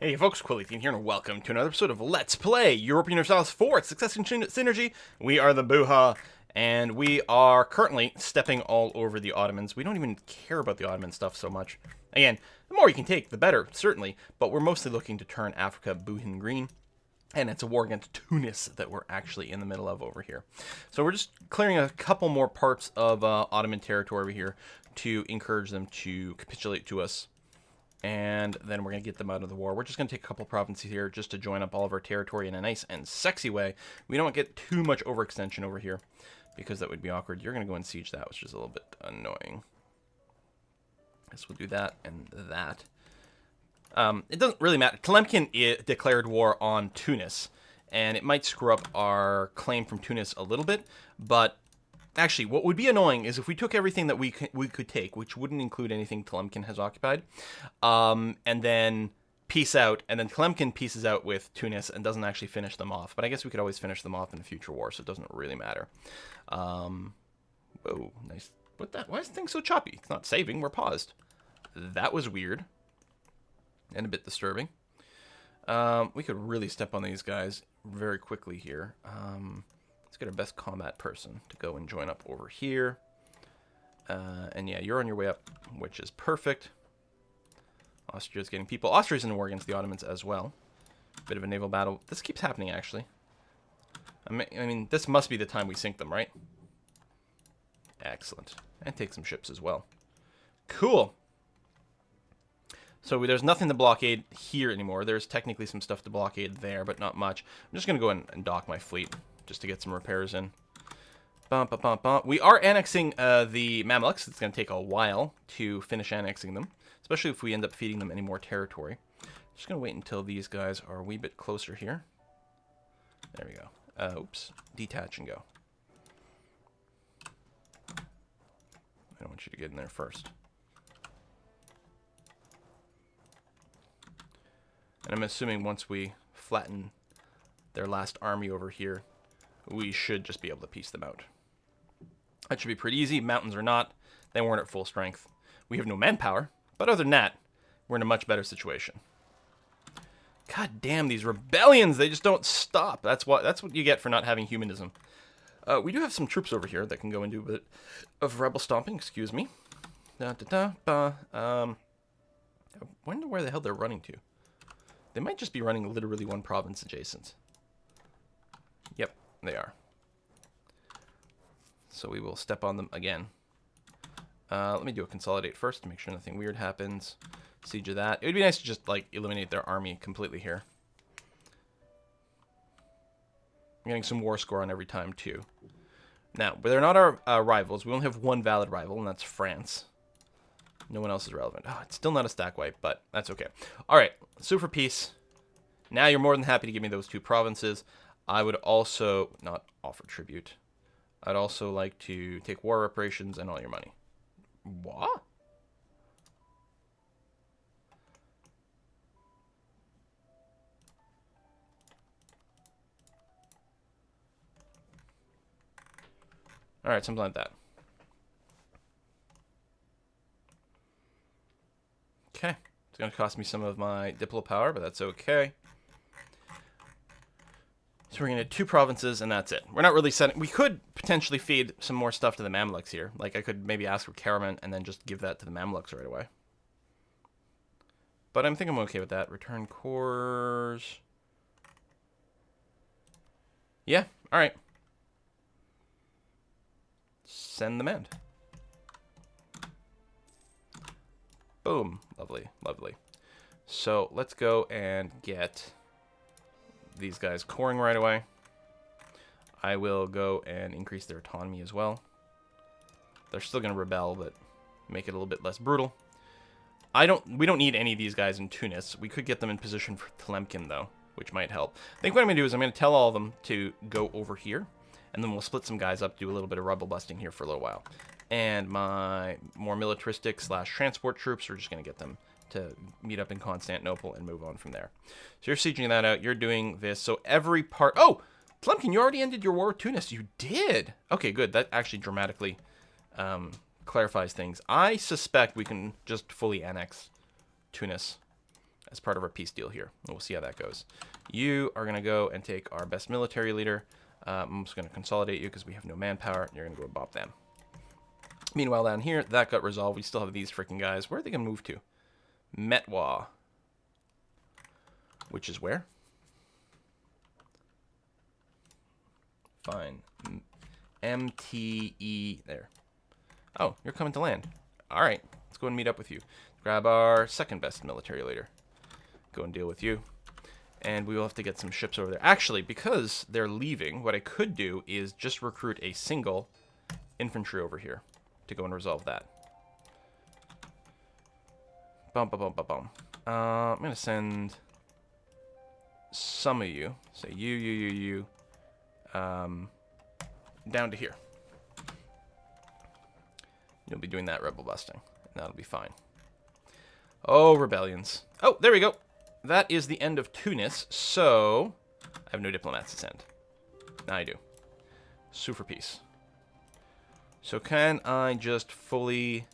Hey folks, Quilly18 here, and welcome to another episode of Let's Play Europa Universalis 4 Success and Synergy. We are the Buha, and we are currently stepping all over the Ottomans. We don't even care about the Ottoman stuff so much. Again, the more you can take, the better, certainly, but we're mostly looking to turn Africa Buhin green. And it's a war against Tunis that we're actually in the middle of over here. So we're just clearing a couple more parts of Ottoman territory over here to encourage them to capitulate to us. And then we're going to get them out of the war. We're just going to take a couple provinces here just to join up all of our territory in a nice and sexy way. We don't get too much overextension over here because that would be awkward. You're going to go and siege that, which is a little bit annoying. Guess we'll do that and that. It doesn't really matter. Tlemcen declared war on Tunis, and it might screw up our claim from Tunis a little bit, but actually, what would be annoying is if we took everything that we could take, which wouldn't include anything Tlemcen has occupied, and then peace out, and then Tlemcen pieces out with Tunis and doesn't actually finish them off. But I guess we could always finish them off in a future war, so it doesn't really matter. Whoa, nice. Why is the thing so choppy? It's not saving, we're paused. That was weird. And a bit disturbing. We could really step on these guys very quickly here. Let's get our best combat person to go and join up over here. And yeah, you're on your way up, which is perfect. Austria's getting people. Austria's in the war against the Ottomans as well. Bit of a naval battle. This keeps happening, actually. I mean, this must be the time we sink them, right? Excellent. And take some ships as well. Cool. So there's nothing to blockade here anymore. There's technically some stuff to blockade there, but not much. I'm just going to go and dock my fleet just to get some repairs in. We are annexing the Mamluks. It's going to take a while to finish annexing them, especially if we end up feeding them any more territory. Just going to wait until these guys are a wee bit closer here. There we go. Oops. Detach and go. I want you to get in there first. And I'm assuming once we flatten their last army over here, we should just be able to piece them out. That should be pretty easy. Mountains are not. They weren't at full strength. We have no manpower, but other than that, we're in a much better situation. God damn, these rebellions, they just don't stop. That's what you get for not having humanism. We do have some troops over here that can go and do a bit of rebel stomping, excuse me. I wonder where the hell they're running to. They might just be running literally one province adjacent. Yep, they are. So we will step on them again. Let me do a consolidate first to make sure nothing weird happens. Siege of that. It would be nice to just, like, eliminate their army completely here. I'm getting some war score on every time, too. Now, but they're not our rivals. We only have one valid rival, and that's France. No one else is relevant. Oh, it's still not a stack wipe, but that's okay. All right, sue for peace. Now you're more than happy to give me those two provinces. I would also not offer tribute. I'd also like to take war reparations and all your money. What? All right, something like that. Okay, it's going to cost me some of my diplo power, but that's okay. So we're going to do two provinces, and that's it. We're not really setting... We could potentially feed some more stuff to the Mamluks here. Like, I could maybe ask for Karaman and then just give that to the Mamluks right away. But I think I'm okay with that. Return cores. Yeah, all right. Send them in. Boom. Lovely, lovely. So let's go and get these guys coring right away. I will go and increase their autonomy as well. They're still going to rebel, but make it a little bit less brutal. We don't need any of these guys in Tunis. We could get them in position for Tlemcen, though, which might help. I think what I'm going to do is I'm going to tell all of them to go over here, and then we'll split some guys up, do a little bit of rebel busting here for a little while. And my more militaristic / transport troops, are just going to get them to meet up in Constantinople and move on from there. So you're sieging that out. You're doing this. So every part... Oh! Tlemcen, you already ended your war with Tunis. You did! Okay, good. That actually dramatically clarifies things. I suspect we can just fully annex Tunis as part of our peace deal here. We'll see how that goes. You are going to go and take our best military leader. I'm just going to consolidate you because we have no manpower. You're going to go bop them. Meanwhile, down here, that got resolved. We still have these freaking guys. Where are they going to move to? Metwa. Which is where? Fine. MTE there. Oh, you're coming to land. All right. Let's go and meet up with you. Grab our second best military leader. Go and deal with you. And we will have to get some ships over there. Actually, because they're leaving, what I could do is just recruit a single infantry over here to go and resolve that. I'm going to send some of you, say you, down to here. You'll be doing that rebel busting, and that'll be fine. Oh, rebellions. Oh, there we go. That is the end of Tunis, so I have no diplomats to send. Now I do. Sue for peace. So can I just fully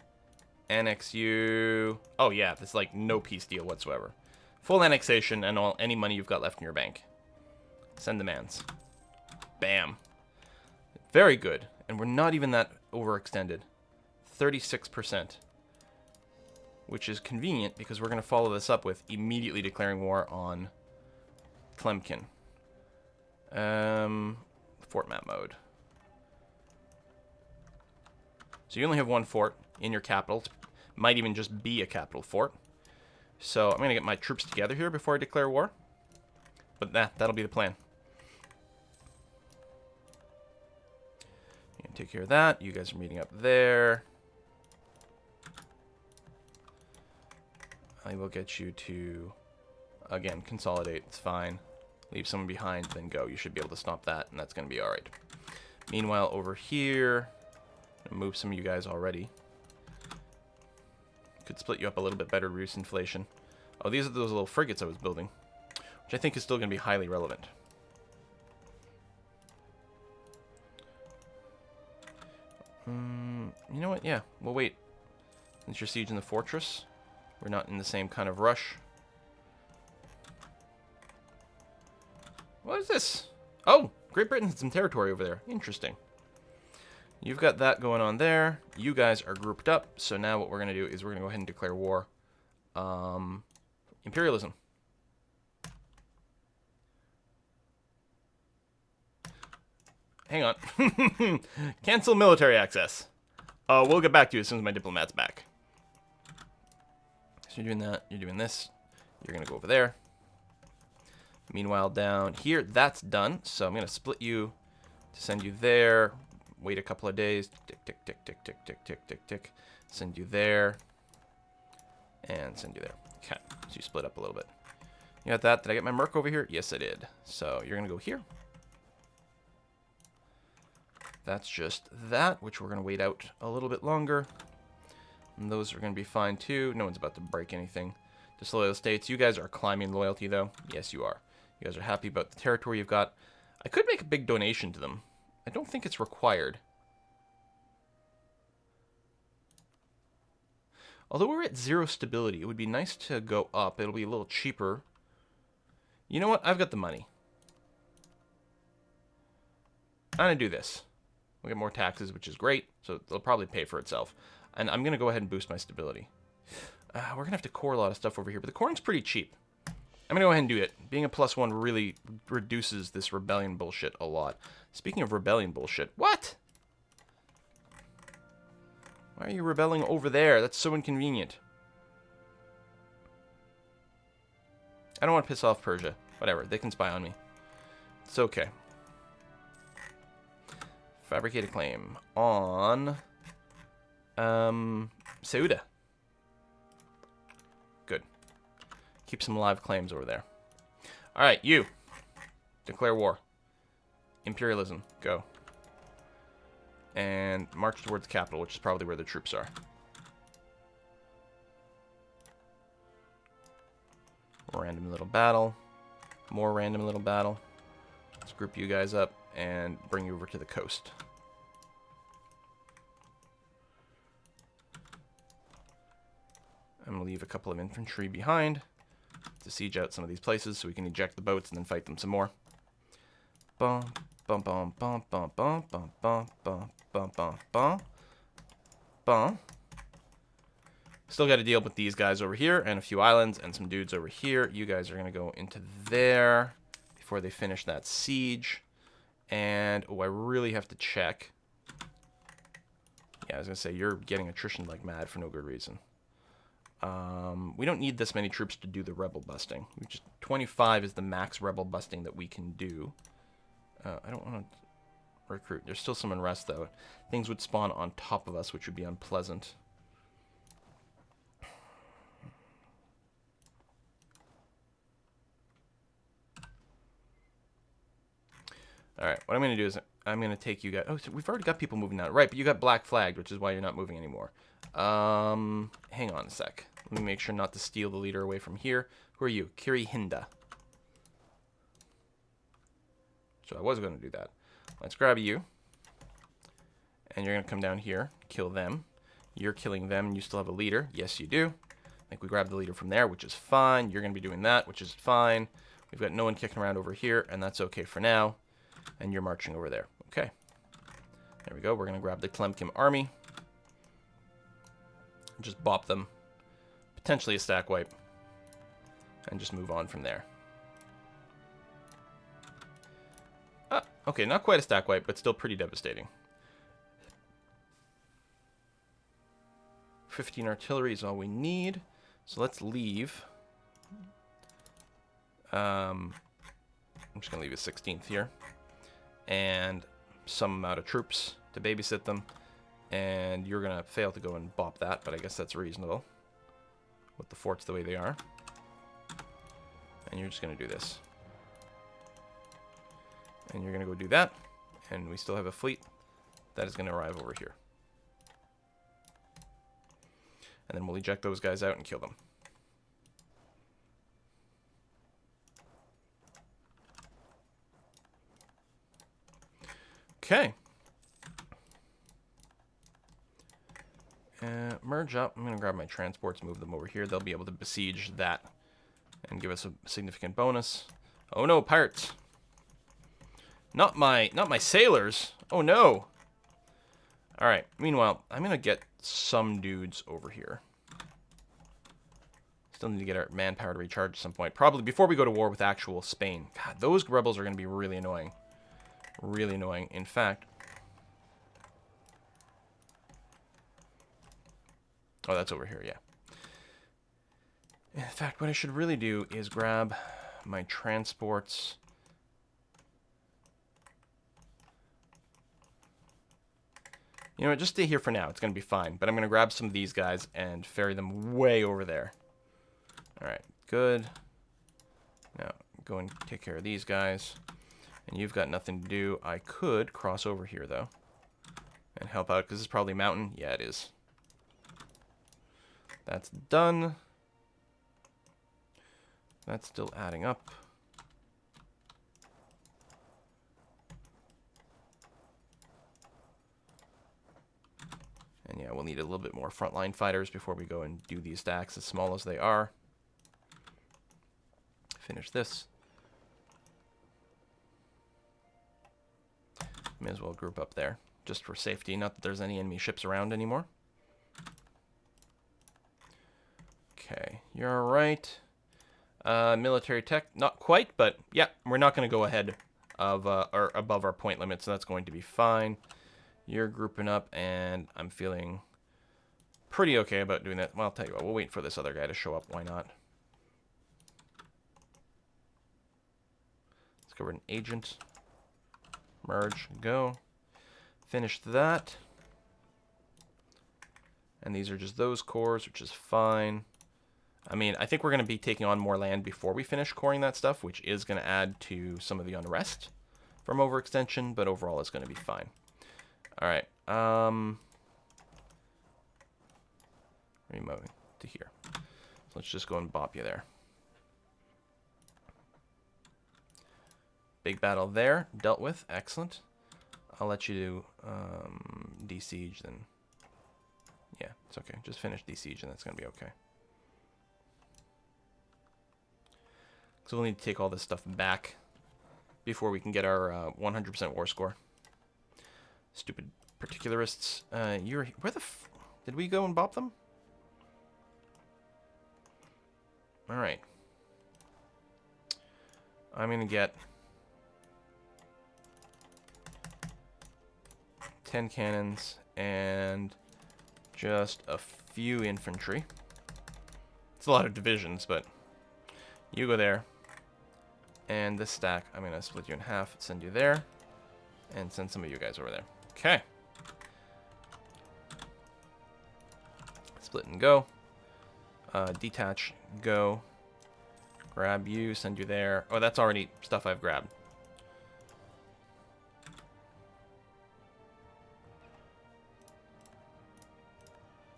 annex you? Oh yeah, there's like no peace deal whatsoever. Full annexation and any money you've got left in your bank. Send demands. Bam. Very good. And we're not even that overextended. 36%. Which is convenient because we're going to follow this up with immediately declaring war on Tlemcen. Fort map mode. So you only have one fort in your capital. It might even just be a capital fort. So I'm going to get my troops together here before I declare war. But that'll be the plan. You can take care of that. You guys are meeting up there. I will get you to, again, consolidate. It's fine. Leave someone behind, then go. You should be able to stop that, and that's going to be alright. Meanwhile, over here, I'm going to move some of you guys already. Could split you up a little bit better to reduce inflation. Oh, these are those little frigates I was building, which I think is still going to be highly relevant. You know what? Yeah, we'll wait. Since you're sieging the fortress, we're not in the same kind of rush. What is this? Oh, Great Britain had some territory over there. Interesting. You've got that going on there. You guys are grouped up. So now what we're going to do is we're going to go ahead and declare war. Imperialism. Hang on. Cancel military access. We'll get back to you as soon as my diplomat's back. So you're doing that. You're doing this. You're going to go over there. Meanwhile, down here, that's done. So I'm going to split you to send you there. Wait a couple of days. Tick, tick, tick, tick, tick, tick, tick, tick, tick. Send you there. And send you there. Okay. So you split up a little bit. You got that? Did I get my merc over here? Yes, I did. So you're going to go here. That's just that, which we're going to wait out a little bit longer. And those are going to be fine too. No one's about to break anything. Disloyal states. You guys are climbing loyalty though. Yes, you are. You guys are happy about the territory you've got. I could make a big donation to them. I don't think it's required. Although we're at 0 stability, it would be nice to go up. It'll be a little cheaper. You know what? I've got the money. I'm going to do this. We'll get more taxes, which is great. So they'll probably pay for itself. And I'm going to go ahead and boost my stability. We're going to have to core a lot of stuff over here. But the corn's pretty cheap. I'm going to go ahead and do it. Being a +1 really reduces this rebellion bullshit a lot. Speaking of rebellion bullshit. What? Why are you rebelling over there? That's so inconvenient. I don't want to piss off Persia. Whatever. They can spy on me. It's okay. Fabricate a claim on Ceuta. Good. Keep some live claims over there. Alright, you. Declare war. Imperialism. Go. And march towards the capital, which is probably where the troops are. Random little battle. More random little battle. Let's group you guys up and bring you over to the coast. I'm going to leave a couple of infantry behind. to siege out some of these places so we can eject the boats and then fight them some more. Bum, bum, bum, bum, bum, bum, bum, bum, bum, bum, bum, bum, bum. Still got to deal with these guys over here and a few islands and some dudes over here. You guys are going to go into there before they finish that siege. And, oh, I really have to check. Yeah, I was going to say, you're getting attrition like mad for no good reason. We don't need this many troops to do the rebel busting. 25 is the max rebel busting that we can do. I don't want to recruit. There's still some unrest, though. Things would spawn on top of us, which would be unpleasant. Alright, what I'm going to do is I'm going to take you guys... Oh, so we've already got people moving now. Right, but you got black flagged, which is why you're not moving anymore. Hang on a sec. Let me make sure not to steal the leader away from here. Who are you? Kiri Hinda. So I was going to do that. Let's grab you. And you're going to come down here, kill them. You're killing them, and you still have a leader. Yes, you do. I think we grabbed the leader from there, which is fine. You're going to be doing that, which is fine. We've got no one kicking around over here, and that's okay for now. And you're marching over there. Okay. There we go. We're going to grab the Tlemcen army. Just bop them. Potentially a stack wipe. And just move on from there. Ah, okay, not quite a stack wipe, but still pretty devastating. 15 artillery is all we need. So let's leave. I'm just going to leave a 16th here. And some amount of troops to babysit them. And you're going to fail to go and bop that, but I guess that's reasonable. With the forts the way they are. And you're just going to do this. And you're going to go do that. And we still have a fleet that is going to arrive over here. And then we'll eject those guys out and kill them. Okay. Merge up. I'm going to grab my transports, move them over here. They'll be able to besiege that and give us a significant bonus. Oh no, pirates. Not my sailors. Oh no. All right. Meanwhile, I'm going to get some dudes over here. Still need to get our manpower to recharge at some point. Probably before we go to war with actual Spain. God, those rebels are going to be really annoying. Really annoying. In fact... Oh, that's over here, yeah. In fact, what I should really do is grab my transports. You know what, just stay here for now. It's going to be fine. But I'm going to grab some of these guys and ferry them way over there. Alright, good. Now, go and take care of these guys. And you've got nothing to do. I could cross over here, though. And help out, because this is probably mountain. Yeah, it is. That's done. That's still adding up. And yeah, we'll need a little bit more frontline fighters before we go and do these stacks, as small as they are. Finish this. May as well group up there, just for safety. Not that there's any enemy ships around anymore. Okay, you're all right. Military tech, not quite, but yeah, we're not going to go ahead of or above our point limit, so that's going to be fine. You're grouping up, and I'm feeling pretty okay about doing that. Well, I'll tell you what, we'll wait for this other guy to show up. Why not? Let's go over an agent. Merge, go. Finish that. And these are just those cores, which is fine. I mean, I think we're going to be taking on more land before we finish coring that stuff, which is going to add to some of the unrest from overextension, but overall it's going to be fine. All right. Removing to here. So let's just go and bop you there. Big battle there. Dealt with. Excellent. I'll let you do de-siege then. Yeah, it's okay. Just finish de-siege and that's going to be okay. So we'll need to take all this stuff back before we can get our 100% war score. Stupid particularists. Where the did we go and bop them? Alright. I'm gonna get 10 cannons and just a few infantry. It's a lot of divisions, but you go there. And this stack, I'm going to split you in half, send you there, and send some of you guys over there. Okay. Split and go. Detach, go. Grab you, send you there. Oh, that's already stuff I've grabbed.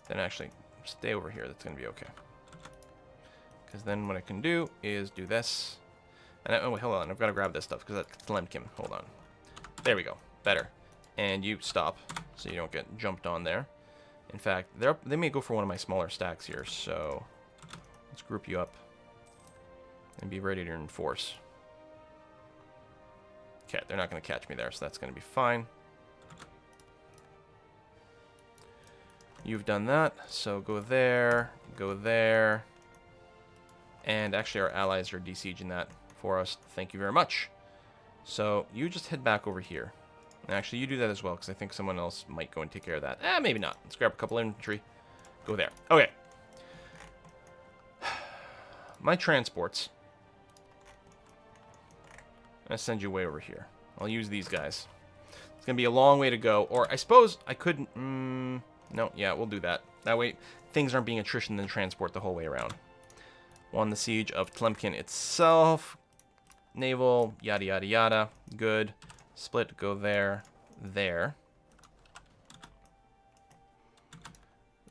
Then actually, stay over here. That's going to be okay. Because then what I can do is do this. And oh, wait, hold on. I've got to grab this stuff because that's Lemkin. Hold on. There we go. Better. And you stop so you don't get jumped on there. In fact, they may go for one of my smaller stacks here. So let's group you up and be ready to enforce. Okay, they're not going to catch me there, so that's going to be fine. You've done that, so go there, and actually our allies are besieging that for us. Thank you very much. So you just head back over here. And actually, you do that as well, because I think someone else might go and take care of that. Maybe not. Let's grab a couple infantry. Go there. Okay. My transports. I'm going to send you way over here. I'll use these guys. It's going to be a long way to go, or I suppose I couldn't... No, yeah, we'll do that. That way, things aren't being attrition in the transport the whole way around. Won the siege of Tlemcen itself. Naval, yada, yada, yada. Good. Split, go there, there.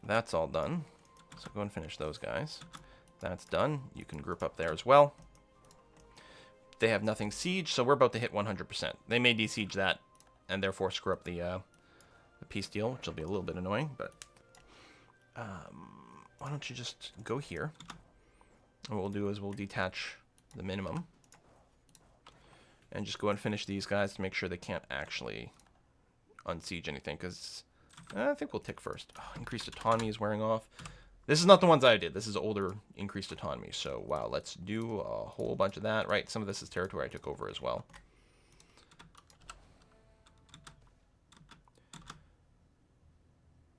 That's all done. So go and finish those guys. That's done. You can group up there as well. They have nothing siege, so we're about to hit 100%. They may desiege that, and therefore screw up the peace deal, which will be a little bit annoying, but why don't you just go here? And what we'll do is we'll detach the minimum and just go and finish these guys to make sure they can't actually unsiege anything, because I think we'll tick first. Oh, increased autonomy is wearing off. This is not the ones I did. This is older increased autonomy. So, wow, let's do a whole bunch of that. Right, some of this is territory I took over as well.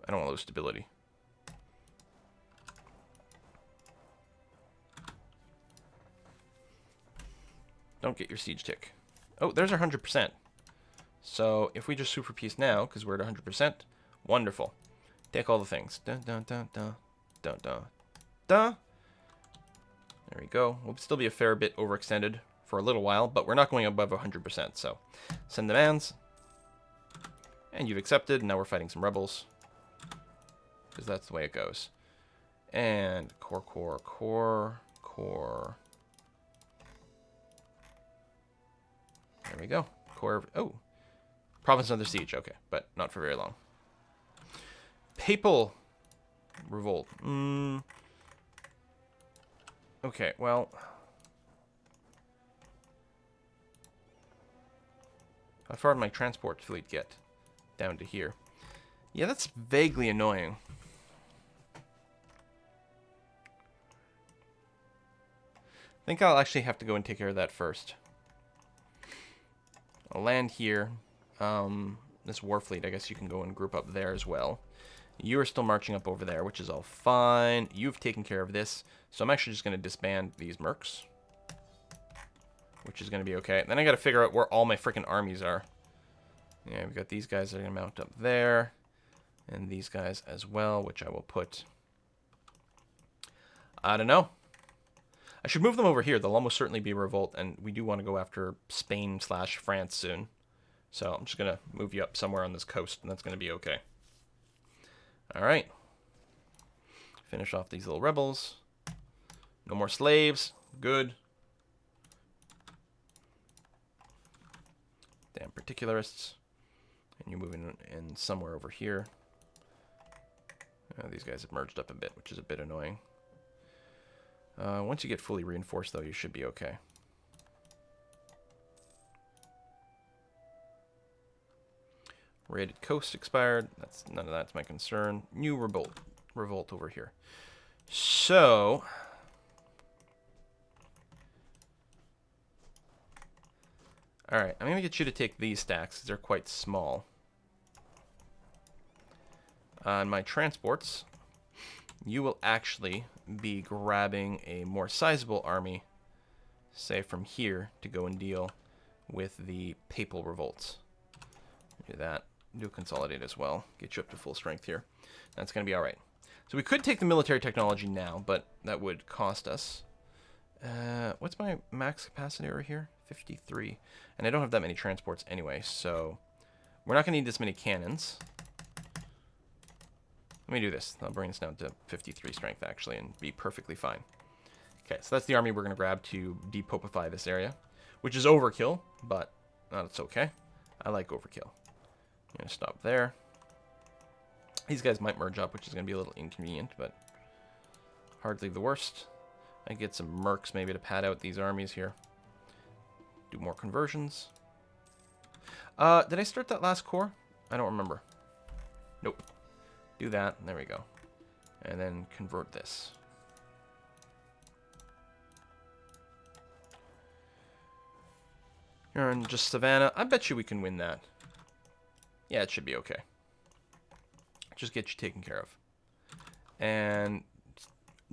I don't want to lose stability. Don't get your siege tick. Oh, there's our 100%. So if we just super peace now, because we're at 100%, wonderful. Take all the things. Dun, dun, dun, dun, dun, dun, dun. There we go. We'll still be a fair bit overextended for a little while, but we're not going above 100%. So send demands. And you've accepted. Now we're fighting some rebels, because that's the way it goes. And core. There we go. Core. Oh, province under siege. Okay, but not for very long. Papal revolt. Okay, well, how far did my transport fleet get? Down to here. Yeah, that's vaguely annoying. I think I'll actually have to go and take care of that first. I'll land here. This war fleet, I guess you can go and group up there as well. You are still marching up over there, which is all fine. You've taken care of this. So I'm actually just going to disband these mercs, which is going to be okay. Then I got to figure out where all my freaking armies are. Yeah, we've got these guys that are going to mount up there. And these guys as well, which I will put... I don't know. I should move them over here. They'll almost certainly be revolt, and we do want to go after Spain/France soon. So I'm just going to move you up somewhere on this coast, and that's going to be okay. All right. Finish off these little rebels. No more slaves. Good. Damn particularists. And you're moving in somewhere over here. These guys have merged up a bit, which is a bit annoying. Once you get fully reinforced, though, you should be okay. Raided coast expired. None of that's my concern. New revolt over here. So, all right, I'm gonna get you to take these stacks because they're quite small. On my transports, you will actually be grabbing a more sizable army, say from here, to go and deal with the papal revolts. Do that. Do a consolidate as well. Get you up to full strength here. That's going to be all right. So we could take the military technology now, but that would cost us. What's my max capacity over here? 53. And I don't have that many transports anyway, so we're not going to need this many cannons. Let me do this. I'll bring this down to 53 strength, actually, and be perfectly fine. Okay, so that's the army we're going to grab to depopify this area, which is overkill, but that's okay. I like overkill. I'm going to stop there. These guys might merge up, which is going to be a little inconvenient, but hardly the worst. I get some mercs maybe to pad out these armies here. Do more conversions. Did I start that last core? I don't remember. Nope. Do that. There we go. And then convert this. You're in just Savannah. I bet you we can win that. Yeah, it should be okay. Just get you taken care of. And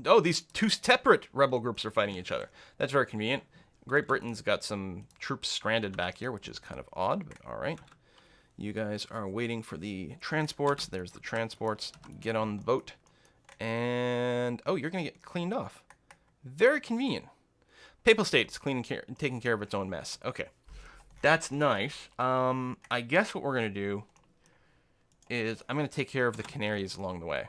oh, these two separate rebel groups are fighting each other. That's very convenient. Great Britain's got some troops stranded back here, which is kind of odd, but all right. You guys are waiting for the transports. There's the transports. Get on the boat. And oh, you're going to get cleaned off. Very convenient. Papal State's taking care of its own mess. Okay. That's nice. I guess what we're going to do is I'm going to take care of the Canaries along the way.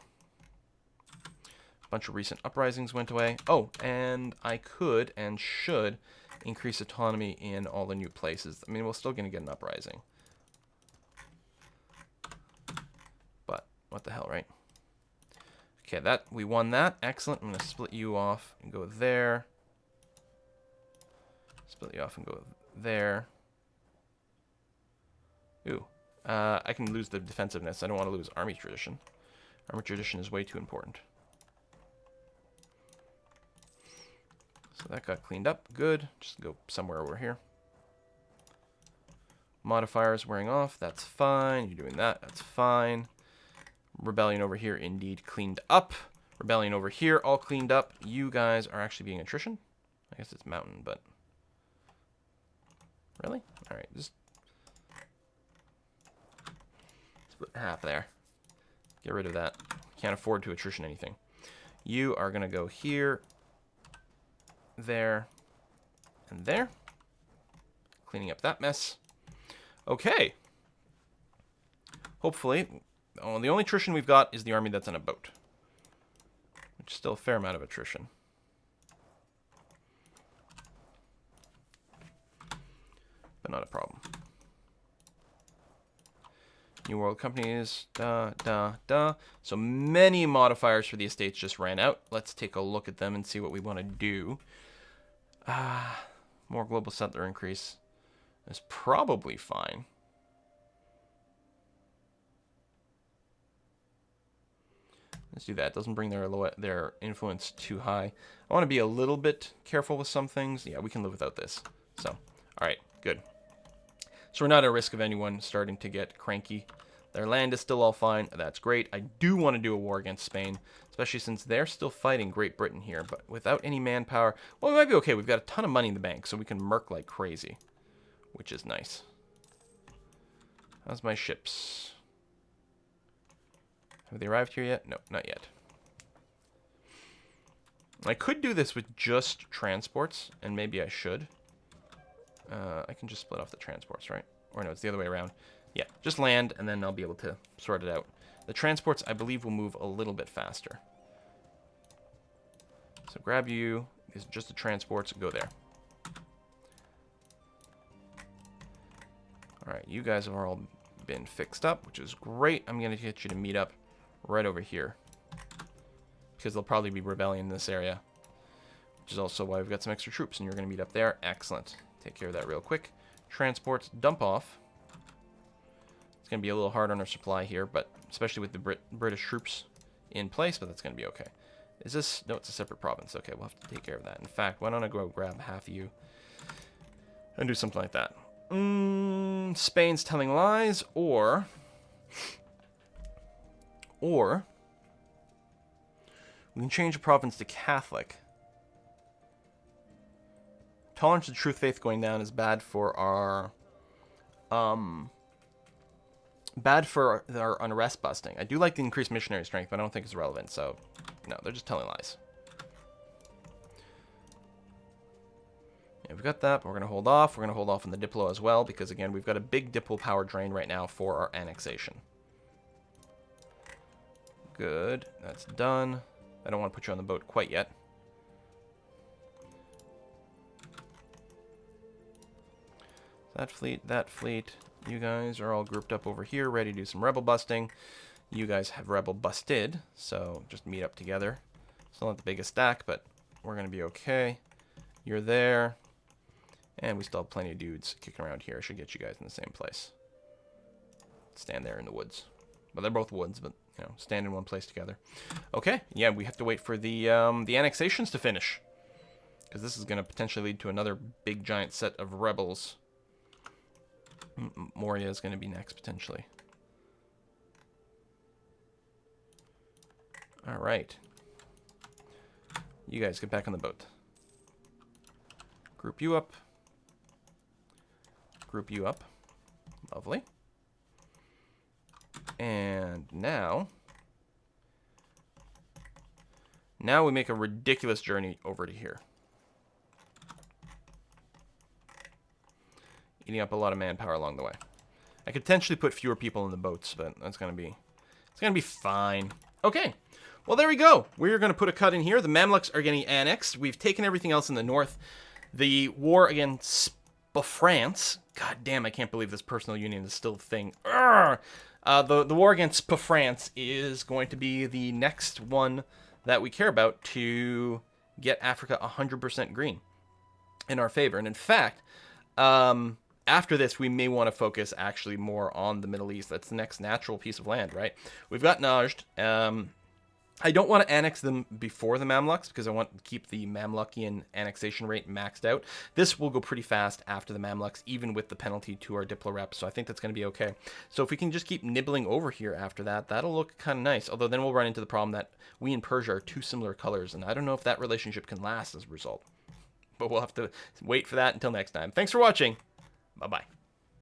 A bunch of recent uprisings went away. Oh, and I could and should increase autonomy in all the new places. I mean, we're still going to get an uprising. But what the hell, right? Okay, we won that. Excellent. I'm going to split you off and go there. Split you off and go there. Ooh. I can lose the defensiveness. I don't want to lose army tradition. Army tradition is way too important. So that got cleaned up. Good. Just go somewhere over here. Modifiers wearing off. That's fine. You're doing that. That's fine. Rebellion over here indeed cleaned up. Rebellion over here all cleaned up. You guys are actually being attrition. I guess it's mountain, but... Really? Alright, just... Split half there. Get rid of that. Can't afford to attrition anything. You are going to go here, there, and there. Cleaning up that mess. Okay. Hopefully... Oh, the only attrition we've got is the army that's on a boat. Which is still a fair amount of attrition. But not a problem. New World Companies, So many modifiers for the estates just ran out. Let's take a look at them and see what we want to do. More global settler increase is probably fine. Let's do that. Doesn't bring their influence too high. I want to be a little bit careful with some things. Yeah, we can live without this. So, all right, good. So we're not at risk of anyone starting to get cranky. Their land is still all fine. That's great. I do want to do a war against Spain, especially since they're still fighting Great Britain here, but without any manpower. Well, we might be okay. We've got a ton of money in the bank, so we can merc like crazy, which is nice. How's my ships? Have they arrived here yet? No, not yet. I could do this with just transports, and maybe I should. I can just split off the transports, right? Or no, it's the other way around. Yeah, just land, and then I'll be able to sort it out. The transports, I believe, will move a little bit faster. So grab you. These are just the transports. Go there. All right, you guys have all been fixed up, which is great. I'm going to get you to meet up right over here, because there'll probably be rebellion in this area. which is also why we've got some extra troops, and you're going to meet up there. Excellent. Take care of that real quick. Transports, dump off. It's going to be a little hard on our supply here, but especially with the British troops in place, but that's going to be okay. Is this... No, it's a separate province. Okay, we'll have to take care of that. In fact, why don't I go grab half of you and do something like that? Spain's telling lies, or we can change a province to Catholic. Tolerance to truth faith going down is bad for our unrest busting. I do like the increased missionary strength, but I don't think it's relevant, so no, they're just telling lies. Yeah, we've got that, but we're going to hold off. We're going to hold off on the Diplo as well, because again, we've got a big Diplo power drain right now for our annexation. Good, that's done. I don't want to put you on the boat quite yet. That fleet, you guys are all grouped up over here, ready to do some rebel busting. You guys have rebel busted, so just meet up together. Still not the biggest stack, but we're going to be okay. You're there. And we still have plenty of dudes kicking around here. I should get you guys in the same place. Stand there in the woods. Well, they're both woods, but, you know, stand in one place together. Okay, yeah, we have to wait for the annexations to finish. Because this is going to potentially lead to another big giant set of rebels. Moria is going to be next, potentially. Alright. You guys get back on the boat. Group you up. Group you up. Lovely. And now we make a ridiculous journey over to here. Eating up a lot of manpower along the way. I could potentially put fewer people in the boats, but it's gonna be fine. Okay. Well, there we go. We're going to put a cut in here. The Mamluks are getting annexed. We've taken everything else in the north. The war against France. God damn, I can't believe this personal union is still a thing. The war against France is going to be the next one that we care about to get Africa 100% green in our favor. And in fact, after this, we may want to focus actually more on the Middle East. That's the next natural piece of land, right? We've got Najd. I don't want to annex them before the Mamluks because I want to keep the Mamlukian annexation rate maxed out. This will go pretty fast after the Mamluks, even with the penalty to our Diplo reps, so I think that's going to be okay. So if we can just keep nibbling over here after that, that'll look kind of nice. Although then we'll run into the problem that we and Persia are two similar colors, and I don't know if that relationship can last as a result. But we'll have to wait for that until next time. Thanks for watching. Bye-bye.